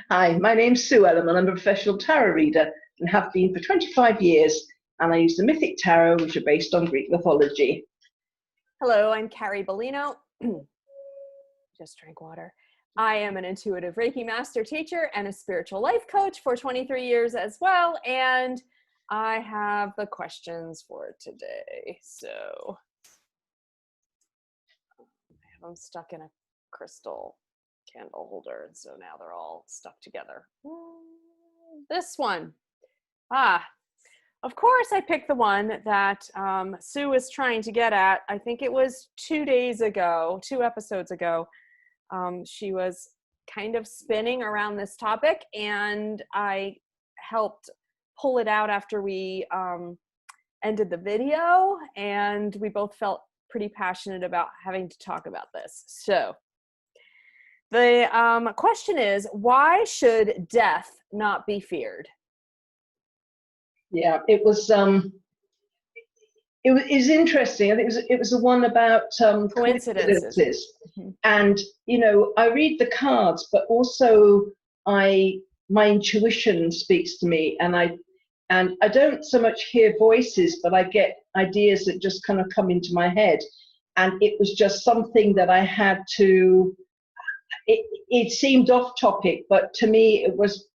Hi, my name's Sue Ellam and I'm a professional tarot reader and have been for 25 years. And I use the Mythic Tarot, which are based on Greek mythology. Hello, I'm Carrie Beleno. Just drank water. I am an intuitive Reiki master teacher and a spiritual life coach for 23 years as well. And I have the questions for today. So I have them stuck in a crystal candle holder. And so now they're all stuck together. This one. Of course, I picked the one that Sue was trying to get at. I think it was 2 episodes ago. She was kind of spinning around this topic, and I helped pull it out after we ended the video, and we both felt pretty passionate about having to talk about this. So the question is, why should death not be feared? Yeah, it was interesting. I think it was the one about coincidences. Mm-hmm. And I read the cards, but also my intuition speaks to me, and I don't so much hear voices, but I get ideas that just kind of come into my head. And it was just something that I had to. It seemed off topic, but to me it was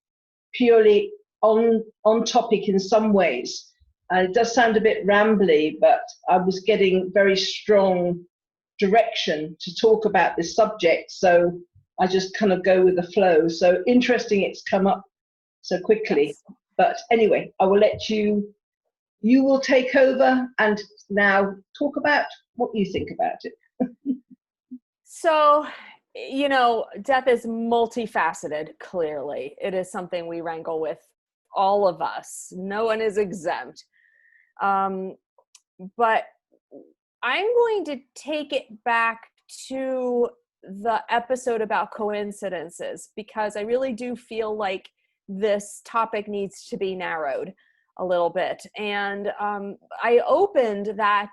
purely on topic in some ways. It does sound a bit rambly, but I was getting very strong direction to talk about this subject, so I just kind of go with the flow. So interesting it's come up so quickly. Yes. But anyway, I will let you will take over and now talk about what you think about it. So, death is multifaceted, clearly. It is something we wrangle with, all of us. No one is exempt. But I'm going to take it back to the episode about coincidences, because I really do feel like this topic needs to be narrowed a little bit. And I opened that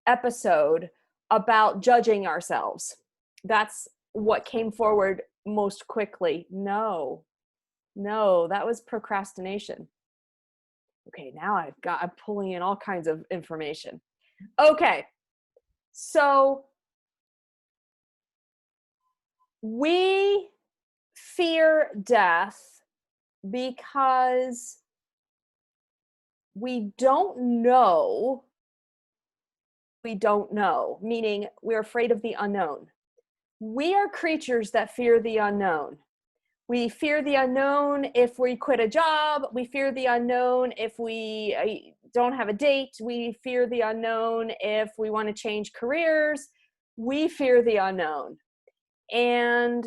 episode about judging ourselves. That's what came forward most quickly. No, that was procrastination. Okay, now I'm pulling in all kinds of information. Okay, so we fear death because we don't know, meaning we're afraid of the unknown. We are creatures that fear the unknown. We fear the unknown if we quit a job. We fear the unknown if we don't have a date. We fear the unknown if we want to change careers. We fear the unknown. And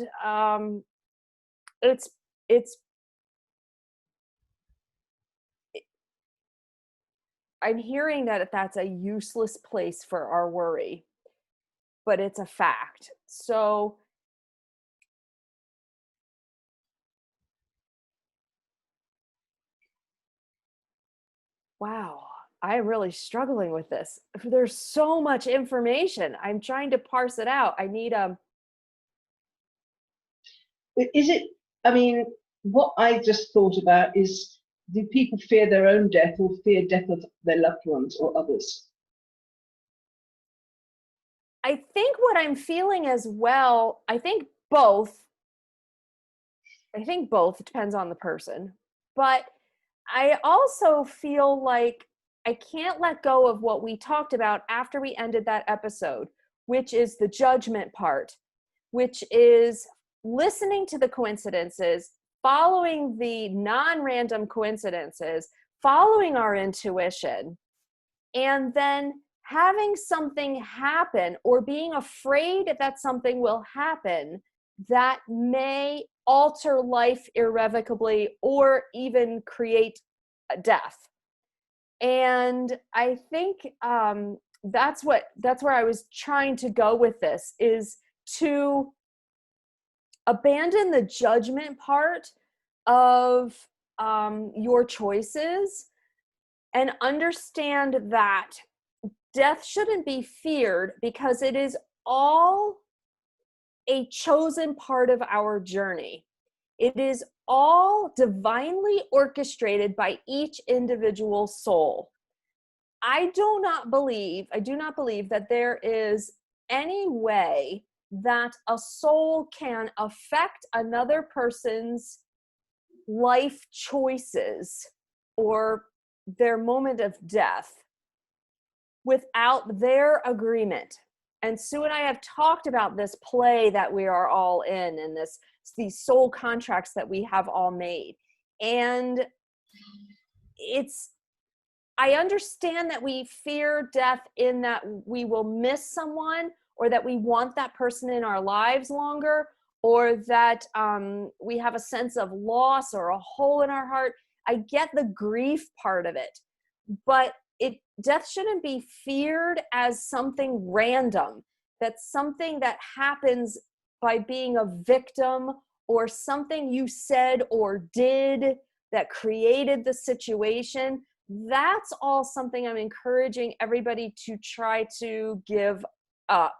I'm hearing that that's a useless place for our worry, but it's a fact. So wow, I'm really struggling with this. There's so much information. I'm trying to parse it out. I need Is it, I mean, what I just thought about is, do people fear their own death or fear death of their loved ones or others? I think what I'm feeling as well, I think both. It depends on the person. But I also feel like I can't let go of what we talked about after we ended that episode, which is the judgment part, which is listening to the coincidences, following the non-random coincidences, following our intuition, and then having something happen or being afraid that something will happen that may alter life irrevocably or even create death. And I think that's where I was trying to go with this, is to abandon the judgment part of your choices and understand that death shouldn't be feared, because it is all a chosen part of our journey. It is all divinely orchestrated by each individual soul. I do not believe that there is any way that a soul can affect another person's life choices or their moment of death without their agreement. And Sue and I have talked about this play that we are all in, and these soul contracts that we have all made. And I understand that we fear death in that we will miss someone, or that we want that person in our lives longer, or that we have a sense of loss or a hole in our heart. I get the grief part of it, but death shouldn't be feared as something random. That's something that happens by being a victim, or something you said or did that created the situation. That's all something I'm encouraging everybody to try to give up.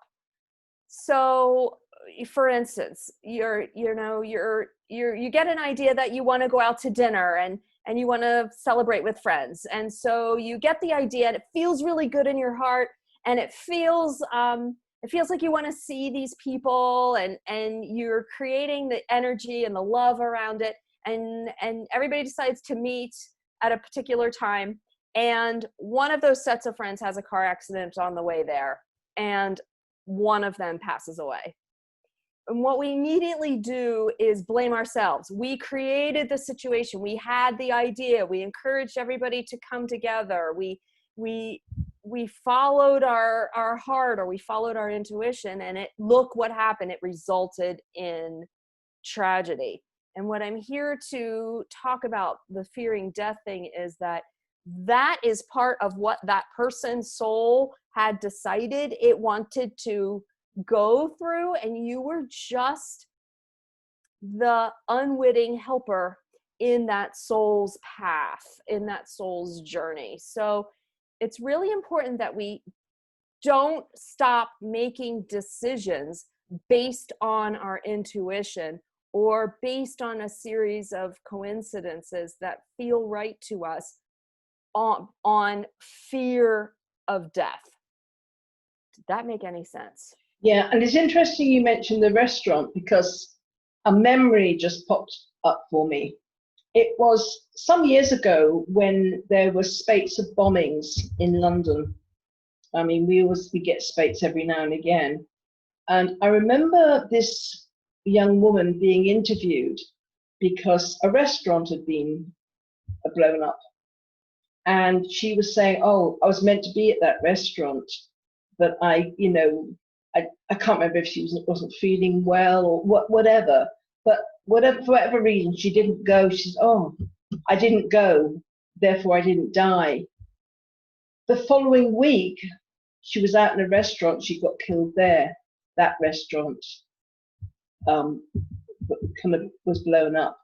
So, for instance, you get an idea that you want to go out to dinner and you want to celebrate with friends. And so you get the idea, and it feels really good in your heart, and it feels like you want to see these people, and you're creating the energy and the love around it, and everybody decides to meet at a particular time, and one of those sets of friends has a car accident on the way there, and one of them passes away. And what we immediately do is blame ourselves. We created the situation. We had the idea. We encouraged everybody to come together. We followed our heart, or we followed our intuition, and look what happened. It resulted in tragedy. And what I'm here to talk about, the fearing death thing, is that is part of what that person's soul had decided it wanted to go through, and you were just the unwitting helper in that soul's path, in that soul's journey. So it's really important that we don't stop making decisions based on our intuition, or based on a series of coincidences that feel right to us, on fear of death. Did that make any sense? Yeah, and it's interesting you mentioned the restaurant, because a memory just popped up for me. It was some years ago when there were spates of bombings in London. I mean, we get spates every now and again. And I remember this young woman being interviewed because a restaurant had been blown up. And she was saying, oh, I was meant to be at that restaurant, but I can't remember if she wasn't feeling well or whatever. But for whatever reason, she didn't go. She said, oh, I didn't go, therefore I didn't die. The following week, she was out in a restaurant. She got killed there. That restaurant kind of was blown up.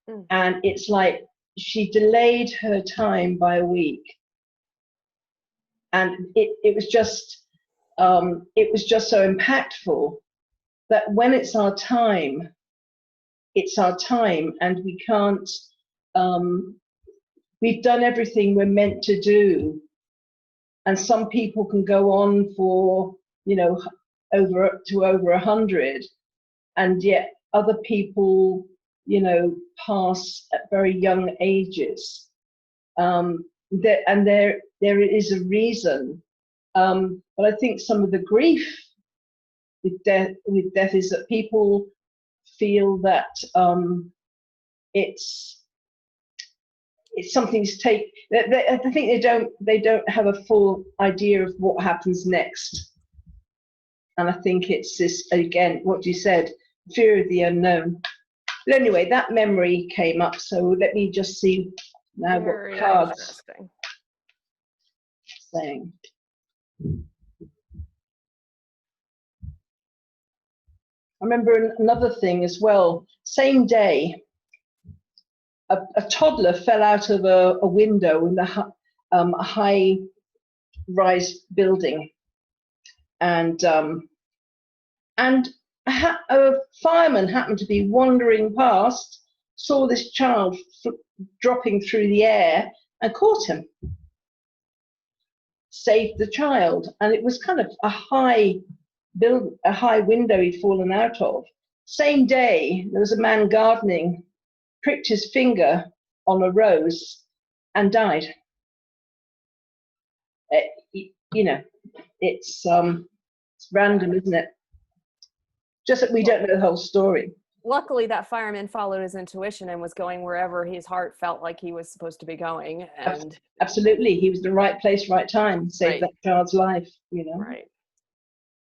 Mm. And it's like she delayed her time by a week. And it was just so impactful that when it's our time, and we can't, we've done everything we're meant to do. And some people can go on for, over 100, and yet other people, pass at very young ages. There is a reason. But I think some of the grief with death is that people feel that it's something to take. I think they don't have a full idea of what happens next. And I think it's this, again, what you said, fear of the unknown. But anyway, that memory came up. So let me just see now what cards saying. I remember another thing as well. Same day, a toddler fell out of a window in a high-rise building, and a fireman happened to be wandering past, saw this child dropping through the air and caught him, saved the child. And it was kind of a high window he'd fallen out of. Same day, there was a man gardening, pricked his finger on a rose and died. It's random, isn't it? Just that we don't know the whole story. Luckily, that fireman followed his intuition and was going wherever his heart felt like he was supposed to be going. And absolutely, he was in the right place, right time, saved that child's life. Right.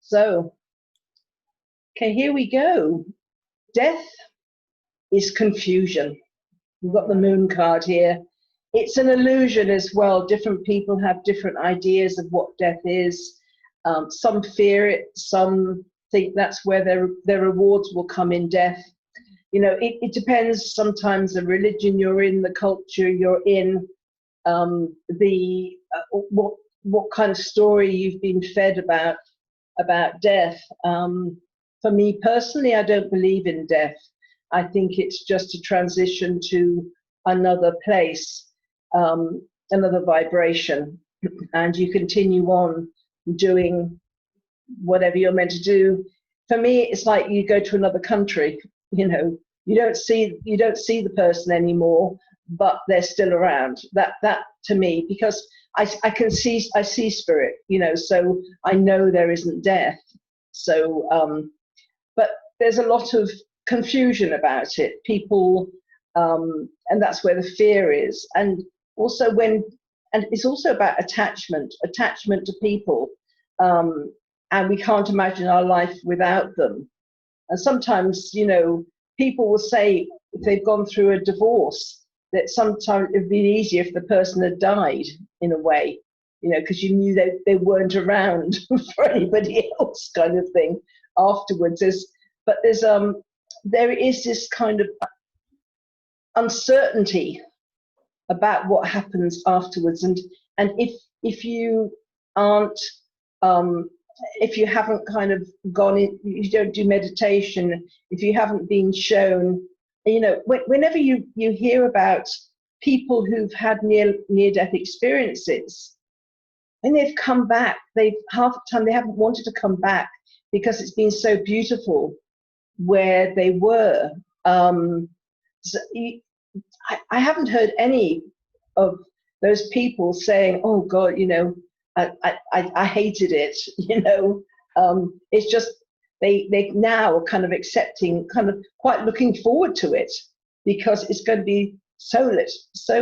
So, okay, here we go. Death is confusion. We've got the moon card here. It's an illusion as well. Different people have different ideas of what death is. Some fear it, some think that's where their rewards will come in death. It depends sometimes the religion you're in, the culture you're in, what kind of story you've been fed about death. For me personally, I don't believe in death. I think it's just a transition to another place, another vibration, and you continue on doing whatever you're meant to do. For me, it's like you go to another country. You don't see the person anymore, but they're still around. That to me, because I see spirit. So I know there isn't death. So, but there's a lot of confusion about it. People, and that's where the fear is. And also and it's also about attachment to people. And we can't imagine our life without them. And sometimes, people will say if they've gone through a divorce, that sometimes it'd be easier if the person had died in a way, because you knew they weren't around for anybody else, kind of thing afterwards. But there is this kind of uncertainty about what happens afterwards, and if you aren't if you haven't kind of gone in, you don't do meditation, if you haven't been shown, whenever you hear about people who've had near-death experiences, when they've come back, half the time they haven't wanted to come back because it's been so beautiful where they were. So I haven't heard any of those people saying, "Oh God, I hated it." It's just they now are kind of accepting, kind of quite looking forward to it, because it's going to be so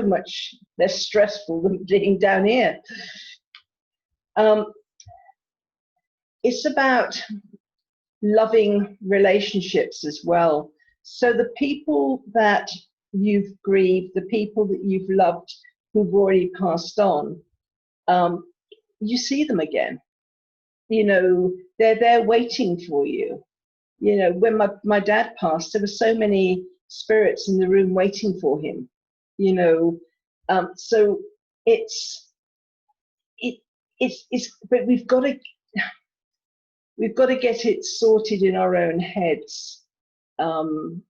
much less stressful than being down here. It's about loving relationships as well. So the people that you've grieved, the people that you've loved who've already passed on, you see them again. They're there waiting for you. When my dad passed, there were so many spirits in the room waiting for him. So but we've got to get it sorted in our own heads, and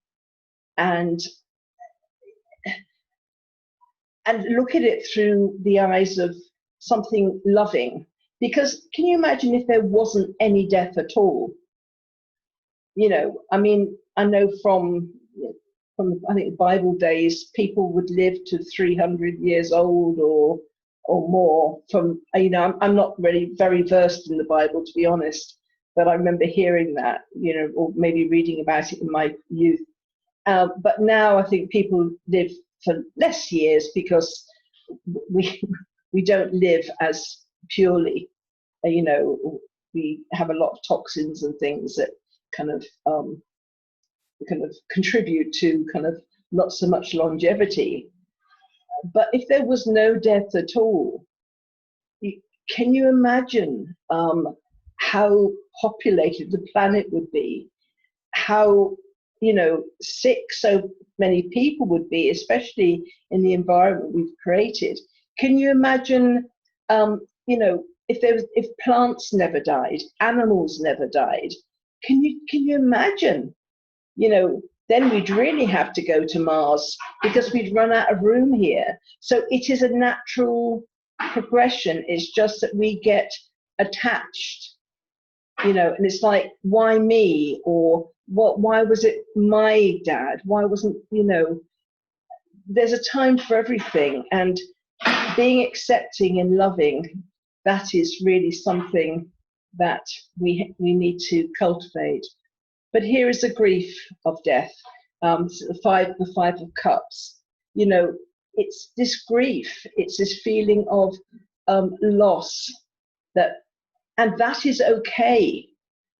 look at it through the eyes of something loving. Because can you imagine if there wasn't any death at all? I know from I think Bible days, people would live to 300 years old or more. I'm not really very versed in the Bible, to be honest, but I remember hearing that, or maybe reading about it in my youth. But now I think people live for less years because we don't live as purely. We have a lot of toxins and things that kind of contribute to kind of not so much longevity. But if there was no death at all, can you imagine how populated the planet would be? How sick so many people would be, especially in the environment we've created. Can you imagine, if plants never died, animals never died, can you imagine? You know, then we'd really have to go to Mars because we'd run out of room here. So it is a natural progression. It's just that we get attached, you know, and it's like, why me? Or why was it my dad? Why wasn't, you know, there's a time for everything. And being accepting and loving, that is really something that we need to cultivate. But here is the grief of death, the five of cups. You know, it's this grief, it's this feeling of loss, and that is okay.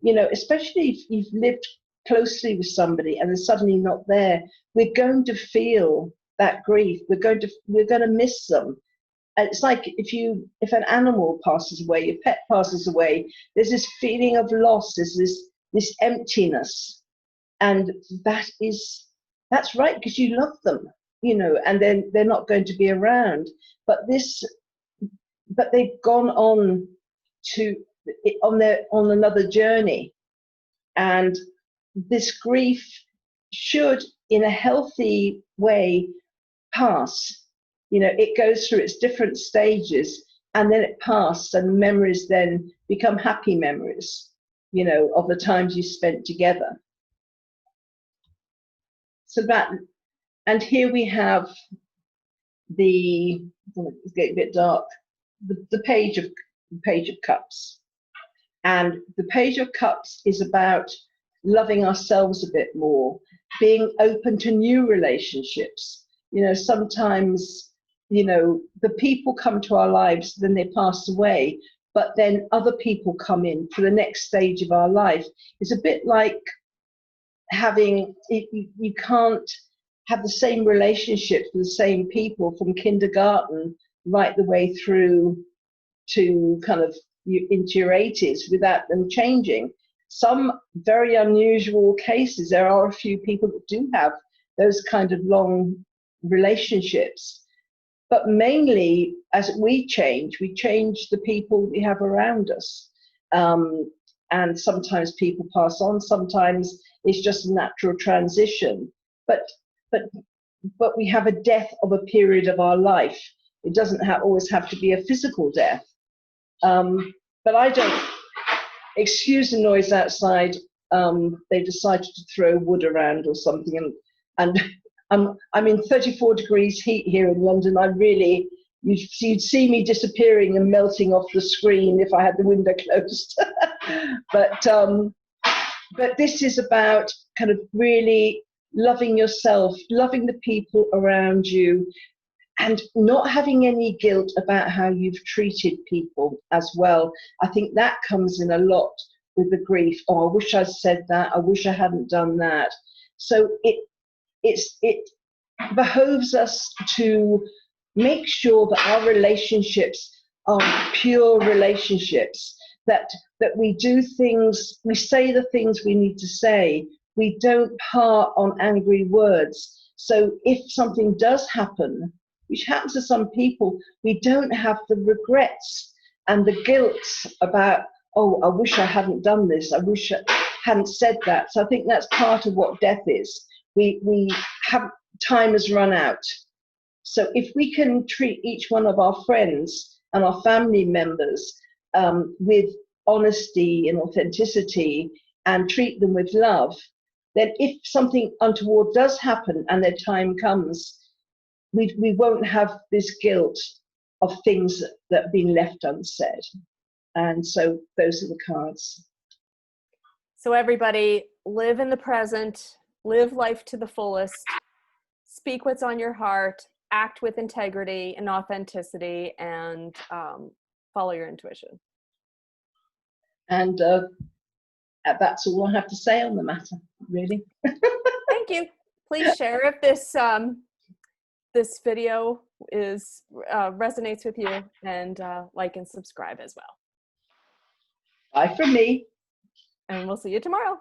You know, especially if you've lived closely with somebody and they're suddenly not there, we're going to feel that grief. We're going to miss them. It's like if an animal passes away, your pet passes away, there's this feeling of loss, there's this emptiness. And that's right, because you love them, you know, and then they're not going to be around. But they've gone on on another journey. And this grief should, in a healthy way, pass. You know, it goes through its different stages, and then it passes, and memories then become happy memories, you know, of the times you spent together. So that, and here we have it's getting a bit dark, the page of cups. And the page of cups is about loving ourselves a bit more, being open to new relationships. You know, sometimes, you know, the people come to our lives, then they pass away, but then other people come in for the next stage of our life. It's a bit like you can't have the same relationships with the same people from kindergarten right the way through to kind of into your 80s without them changing. Some very unusual cases, there are a few people that do have those kind of long relationships. But mainly, as we change the people we have around us. And sometimes people pass on, sometimes it's just a natural transition. But we have a death of a period of our life. It doesn't always have to be a physical death. But I don't, excuse the noise outside, they decided to throw wood around or something, and I'm in 34 degrees heat here in London. You'd see me disappearing and melting off the screen if I had the window closed. But this is about kind of really loving yourself, loving the people around you, and not having any guilt about how you've treated people as well. I think that comes in a lot with the grief. Oh, I wish I'd said that. I wish I hadn't done that. So it behoves us to make sure that our relationships are pure relationships, that we do things, we say the things we need to say, we don't part on angry words. So if something does happen, which happens to some people, we don't have the regrets and the guilt about, oh, I wish I hadn't done this, I wish I hadn't said that. So I think that's part of what death is. We have, time has run out. So if we can treat each one of our friends and our family members with honesty and authenticity and treat them with love, then if something untoward does happen and their time comes, we won't have this guilt of things that have been left unsaid. And so those are the cards. So everybody, live in the present, live life to the fullest, speak what's on your heart, act with integrity and authenticity, and follow your intuition. And that's all I have to say on the matter, really. Thank you. Please share if this video resonates with you, and like and subscribe as well. Bye from me. And we'll see you tomorrow.